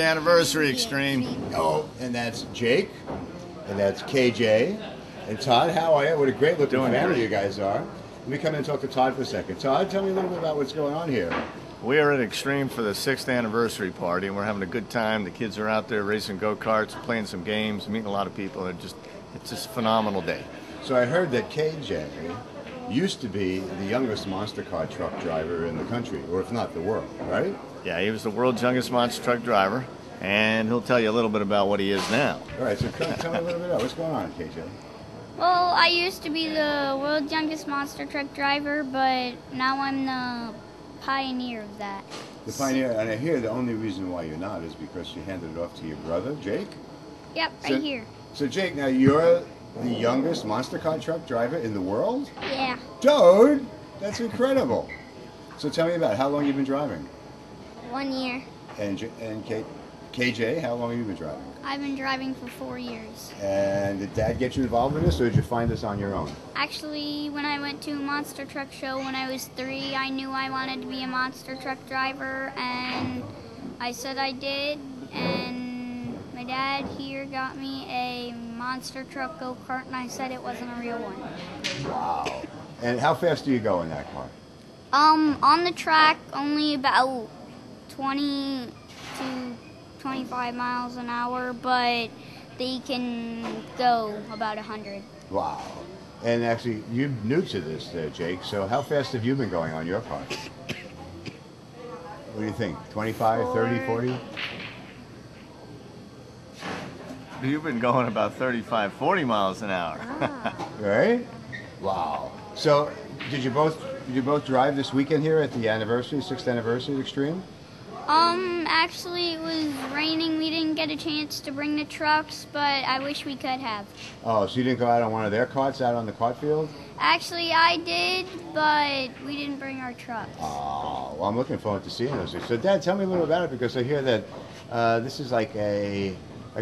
Anniversary Xtreme. Oh, and that's Jake, and that's KJ, and Todd. How are you? What a great looking family you guys are. Let me come in and talk to Todd for a second. Todd, tell me a little bit about what's going on here. We are at Xtreme for the 6th anniversary party, and we're having a good time. The kids are out there racing go-karts, playing some games, meeting a lot of people. It's just a phenomenal day. So I heard that KJ used to be the youngest monster car truck driver in the country, or if not the world, right? Yeah, he was the world's youngest monster truck driver, and he'll tell you a little bit about what he is now. All right, so tell me a little bit about what's going on, KJ. Well, I used to be the world's youngest monster truck driver, but now I'm the pioneer of that. The pioneer, and I hear the only reason why you're not is because you handed it off to your brother, Jake? Yep, right here. So Jake, now you're the youngest monster car truck driver in the world? Yeah. Dude, that's incredible. So tell me about it. How long you've been driving? 1 year. And KJ, how long have you been driving? I've been driving for 4 years. And did Dad get you involved in this, or did you find this on your own? Actually, when I went to a monster truck show when I was 3, I knew I wanted to be a monster truck driver, and I said I did, and my dad here got me a monster truck go-kart, and I said it wasn't a real one. Wow. And how fast do you go in that car? On the track, only about 20 to 25 miles an hour, but they can go about 100. Wow. And actually, you're new to this, Jake, so how fast have you been going on your car? What do you think? 25, 30, 40? You've been going about 35, 40 miles an hour. Right? Wow. So, did you both drive this weekend here at the anniversary, 6th anniversary Xtreme? Actually, it was raining. We didn't get a chance to bring the trucks, but I wish we could have. Oh, so you didn't go out on one of their karts out on the kart field? Actually, I did, but we didn't bring our trucks. Oh, well, I'm looking forward to seeing those. So, Dad, tell me a little about it, because I hear that this is like a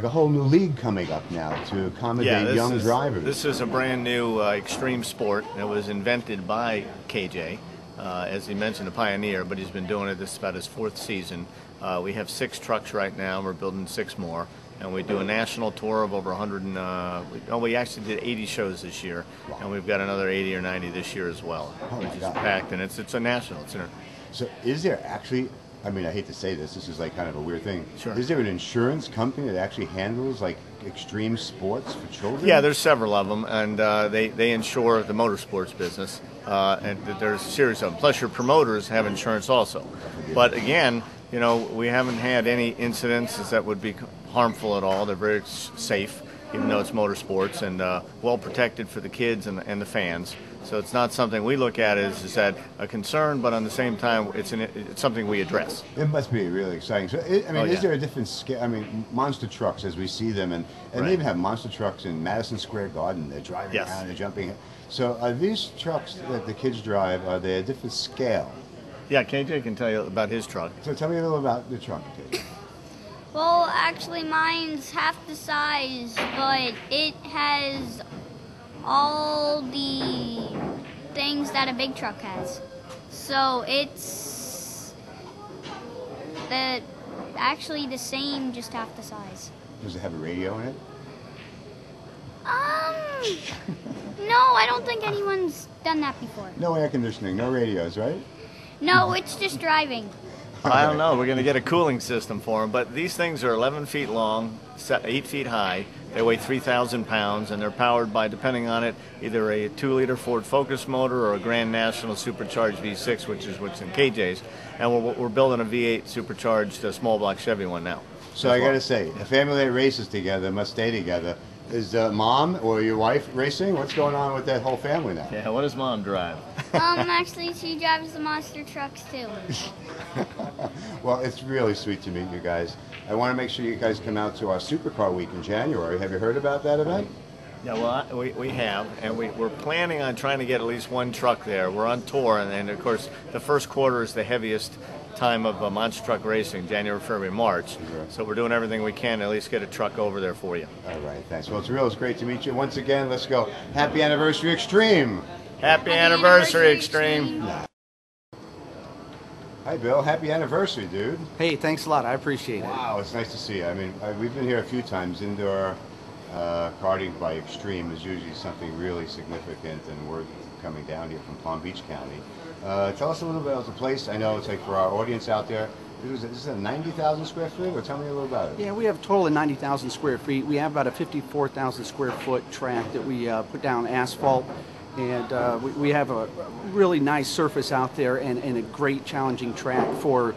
whole new league coming up now to accommodate young drivers. This is a brand new extreme sport. It was invented by KJ. As he mentioned, a pioneer, but he's been doing it. This is about his 4th season. We have 6 trucks right now. We're building 6 more, and we do a national tour of over 100. We actually did 80 shows this year, and we've got another 80 or 90 this year as well, which is packed. And it's a national. So, is there actually? I mean, I hate to say this. This is like kind of a weird thing. Sure. Is there an insurance company that actually handles like extreme sports for children? Yeah, there's several of them, and they insure the motorsports business, and there's a series of them. Plus, your promoters have insurance also. But again, you know, we haven't had any incidents that would be harmful at all. They're very safe, even though it's motorsports, and well protected for the kids and the fans. So it's not something we look at as that a concern, but on the same time, it's something we address. It must be really exciting. So, is there a different scale? I mean, monster trucks as we see them, and they even have monster trucks in Madison Square Garden. They're driving around, they're jumping. So are these trucks that the kids drive, are they a different scale? Yeah, KJ can tell you about his truck. So tell me a little about the truck, KJ. Well, actually, mine's half the size, but it has all the things that a big truck has. So it's actually the same, just half the size. Does it have a radio in it? No, I don't think anyone's done that before. No air conditioning, no radios, right? No, it's just driving. I don't know. We're going to get a cooling system for them. But these things are 11 feet long, 8 feet high. They weigh 3,000 pounds, and they're powered by, depending on it, either a 2-liter Ford Focus motor or a Grand National supercharged V6, which is what's in KJ's. And we're building a V8 supercharged small block Chevy one now. So I got to say, a family that races together must stay together. Is Mom or your wife racing? What's going on with that whole family now? Yeah, what does Mom drive? Actually, she drives the monster trucks too. Well, it's really sweet to meet you guys. I want to make sure you guys come out to our Supercar Week in January. Have you heard about that event? Yeah, well, we have, and we're planning on trying to get at least one truck there. We're on tour, and of course, the first quarter is the heaviest time of monster truck racing, January, February, March. Sure. So we're doing everything we can to at least get a truck over there for you. All right, thanks. Well, it's great to meet you. Once again, let's go. Happy Anniversary Xtreme! Happy Anniversary Xtreme! Hi, Bill. Happy anniversary, dude. Hey, thanks a lot. I appreciate it. Wow, it's nice to see you. I mean, we've been here a few times. Indoor karting by Xtreme is usually something really significant and worth coming down here from Palm Beach County. Tell us a little bit about the place. I know it's like for our audience out there. This is a 90,000 square feet, or tell me a little about it. Yeah, we have a total of 90,000 square feet. We have about a 54,000 square foot track that we put down asphalt. And we have a really nice surface out there and a great challenging track for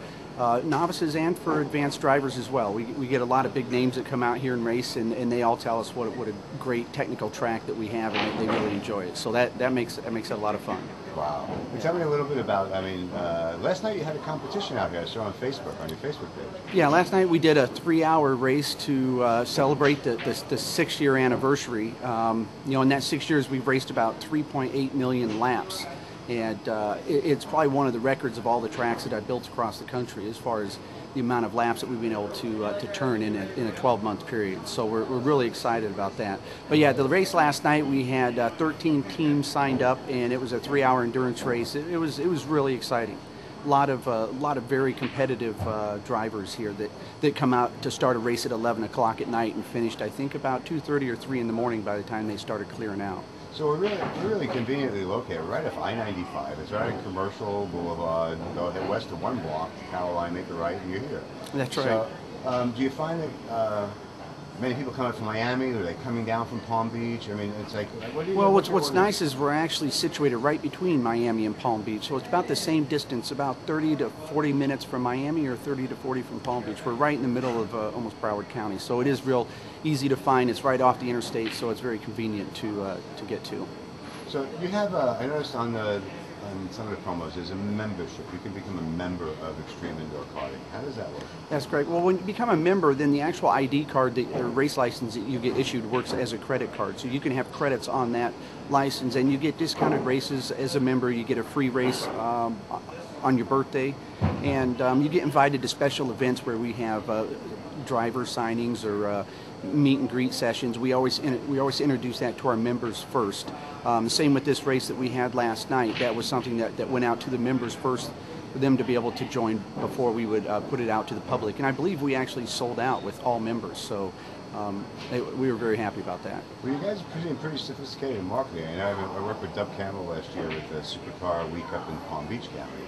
novices and for advanced drivers as well. We get a lot of big names that come out here and race, and they all tell us what a great technical track that we have, and they really enjoy it. So that makes it a lot of fun. Wow. And tell me a little bit about, I mean, last night you had a competition out here, I saw on Facebook, on your Facebook page. Yeah, last night we did a 3-hour race to celebrate the 6-year anniversary. You know, in that 6 years we've raced about 3.8 million laps. And it's probably one of the records of all the tracks that I've built across the country as far as the amount of laps that we've been able to turn in a 12-month period. So we're really excited about that. But yeah, the race last night, we had 13 teams signed up, and it was a 3-hour endurance race. It was really exciting. A lot of very competitive drivers here that come out to start a race at 11 o'clock at night and finished, I think, about 2:30 or 3 in the morning by the time they started clearing out. So we're really conveniently located right off I-95. It's right in Commercial Boulevard. Go head west of 1 block, Caroline, make a right, and you're here. That's right. So, do you find that many people coming from Miami? Are they coming down from Palm Beach? I mean, it's like, what do you? Well, what's nice is we're actually situated right between Miami and Palm Beach, so it's about the same distance, about 30 to 40 minutes from Miami or 30 to 40 from Palm Beach. We're right in the middle of almost Broward County, so it is real easy to find. It's right off the interstate, so it's very convenient to get to. So you have, I noticed on some of the promos, there's a membership. You can become a member of Xtreme Indoor Karting. How does that work? That's great. Well, when you become a member, then the actual ID card, or race license that you get issued, works as a credit card. So you can have credits on that license, and you get discounted races as a member. You get a free race on your birthday, and you get invited to special events where we have driver signings or meet and greet sessions. We always introduce that to our members first. Same with this race that we had last night. That was something that went out to the members first for them to be able to join before we would put it out to the public. And I believe we actually sold out with all members. So we were very happy about that. Well, you guys are pretty sophisticated in marketing. I worked with Dub Campbell last year with the Supercar Week up in Palm Beach County.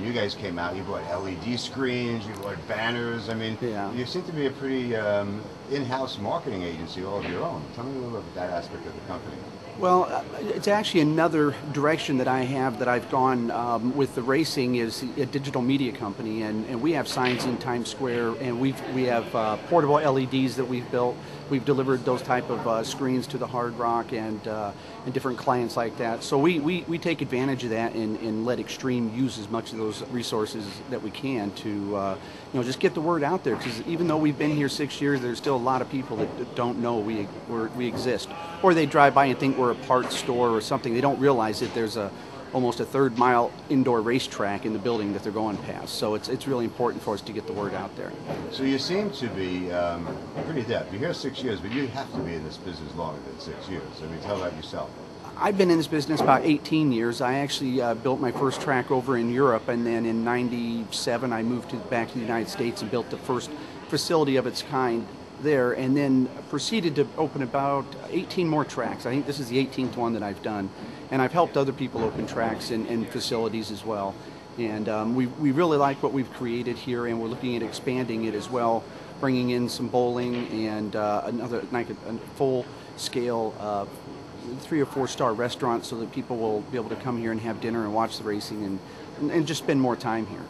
You guys came out, you bought LED screens, you bought banners. I mean, yeah. You seem to be a pretty in-house marketing agency all of your own. Tell me a little bit about that aspect of the company. Well, it's actually another direction that I've gone with the racing is a digital media company, and we have signs in Times Square, and we have portable LEDs that we've built. We've delivered those type of screens to the Hard Rock and different clients like that. So we take advantage of that and let Xtreme use as much of those resources that we can to just get the word out there. Because even though we've been here 6 years, there's still a lot of people that don't know we exist, or they drive by and think we're a parts store or something. They don't realize that there's almost a 1/3 mile indoor racetrack in the building that they're going past. So it's really important for us to get the word out there. So you seem to be pretty adept. You're here 6 years, but you have to be in this business longer than 6 years. I mean, tell that yourself. I've been in this business about 18 years. I actually built my first track over in Europe, and then in '97 I moved back to the United States and built the first facility of its kind there, and then proceeded to open about 18 more tracks. I think this is the 18th one that I've done, and I've helped other people open tracks and facilities as well. And we really like what we've created here, and we're looking at expanding it as well, bringing in some bowling and another like a full-scale 3 or 4 star restaurant, so that people will be able to come here and have dinner and watch the racing and just spend more time here.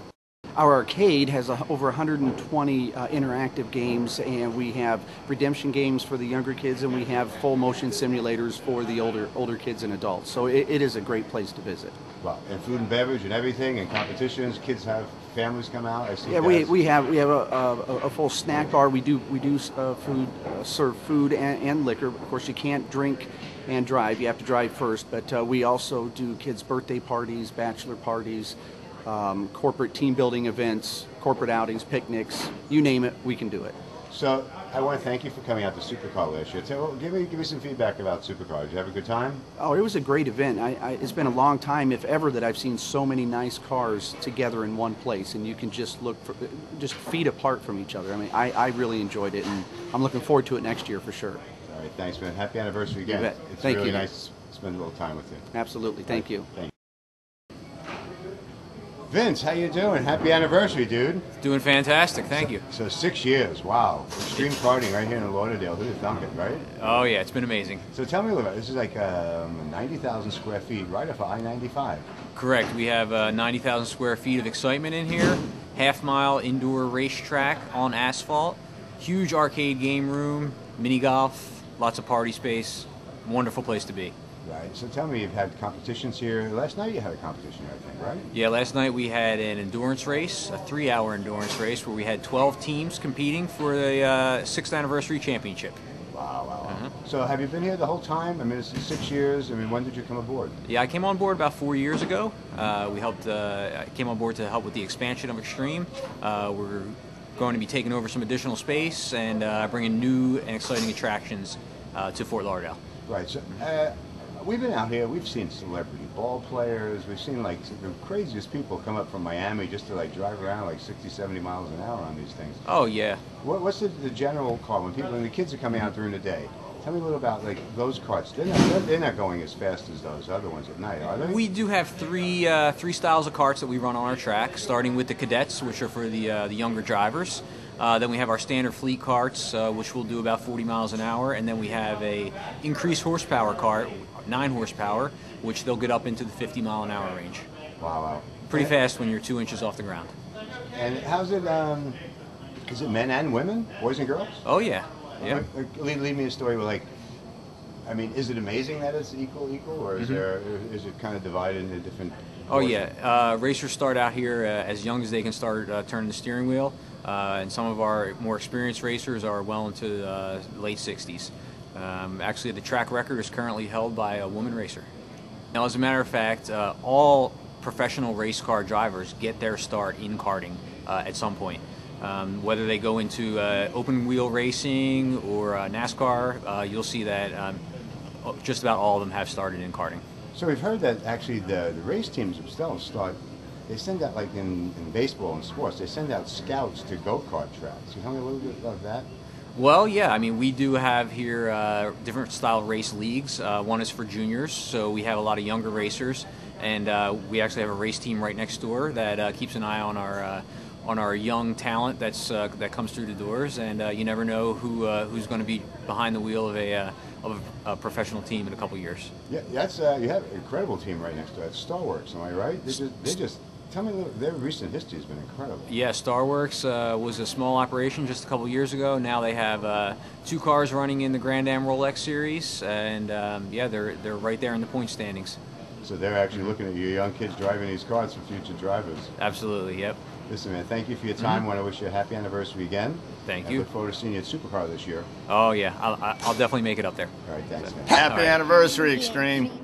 Our arcade has over 120 interactive games, and we have redemption games for the younger kids, and we have full motion simulators for the older kids and adults. So it is a great place to visit. Well, and food and beverage and everything, and competitions. Kids have families come out. I see. Yeah, we have a full snack bar. We do serve food and liquor. Of course, you can't drink and drive. You have to drive first. But we also do kids' birthday parties, bachelor parties, corporate team building events, corporate outings, picnics, you name it, we can do it. So I want to thank you for coming out to Supercar last year. Give me some feedback about Supercar. Did you have a good time? Oh, it was a great event. It's been a long time, if ever, that I've seen so many nice cars together in one place, and you can just just feet apart from each other. I mean, I really enjoyed it, and I'm looking forward to it next year for sure. All right, thanks, man. Happy anniversary again. It's Thank really you. nice to spend a little time with you. Absolutely. Thank you. Thank you. Vince, how you doing? Happy anniversary, dude. Doing fantastic, thank you. So 6 years, wow. Extreme karting right here in Lauderdale. Who'd have thunk it, right? Oh yeah, it's been amazing. So tell me a little bit. This is like 90,000 square feet right off of I-95. Correct, we have 90,000 square feet of excitement in here, half-mile indoor racetrack on asphalt, huge arcade game room, mini golf, lots of party space, wonderful place to be. Right, so tell me, you've had competitions here. Last night you had a competition, I think, right? Yeah, last night we had an endurance race, a 3-hour endurance race where we had 12 teams competing for the 6th Anniversary Championship. Wow, wow. So have you been here the whole time? I mean, it's 6 years. I mean, when did you come aboard? Yeah, I came on board about 4 years ago. I came on board to help with the expansion of Xtreme. We're going to be taking over some additional space and bringing new and exciting attractions to Fort Lauderdale. Right, so we've been out here, we've seen celebrity ball players, we've seen like the craziest people come up from Miami just to like drive around like 60, 70 miles an hour on these things. Oh yeah. What's the general car when the kids are coming out during the day? Tell me a little about like those carts. They're not going as fast as those other ones at night, are they? We do have three styles of karts that we run on our track, starting with the cadets, which are for the younger drivers. Then we have our standard fleet karts, which will do about 40 miles an hour, and then we have a increased horsepower kart, 9 horsepower, which they'll get up into the 50-mile-an-hour range. Wow, wow. Pretty fast when you're 2 inches off the ground. And how's it, is it men and women, boys and girls? Oh, yeah. Yeah. Leave me a story with like, I mean, is it amazing that it's equal, or is is it kind of divided into different? Oh yeah, racers start out here as young as they can start turning the steering wheel, and some of our more experienced racers are well into the late 60s. Actually, the track record is currently held by a woman racer. Now, as a matter of fact, all professional race car drivers get their start in karting at some point. Whether they go into open wheel racing or NASCAR, you'll see that just about all of them have started in karting. So we've heard that actually the race teams themselves they send out, like in baseball and sports, they send out scouts to go-kart tracks. Can you tell me a little bit about that? Well, yeah, I mean, we do have here different style race leagues. One is for juniors, so we have a lot of younger racers, and we actually have a race team right next door that keeps an eye on our young talent that comes through the doors, and you never know who's going to be behind the wheel of a professional team in a couple years. Yeah, that's you have an incredible team right next door. It's StarWorks, am I right? They just tell me a little, their recent history has been incredible. Yeah, StarWorks was a small operation just a couple years ago. Now they have 2 cars running in the Grand Am Rolex series, and yeah, they're right there in the point standings. So they're actually looking at you young kids driving these cars for future drivers. Absolutely, yep. Listen, man, thank you for your time. I want to wish you a happy anniversary again. Thank I you. look forward to seeing you at Supercar this year. Oh yeah, I'll definitely make it up there. All right, thanks, man. Happy anniversary, Xtreme.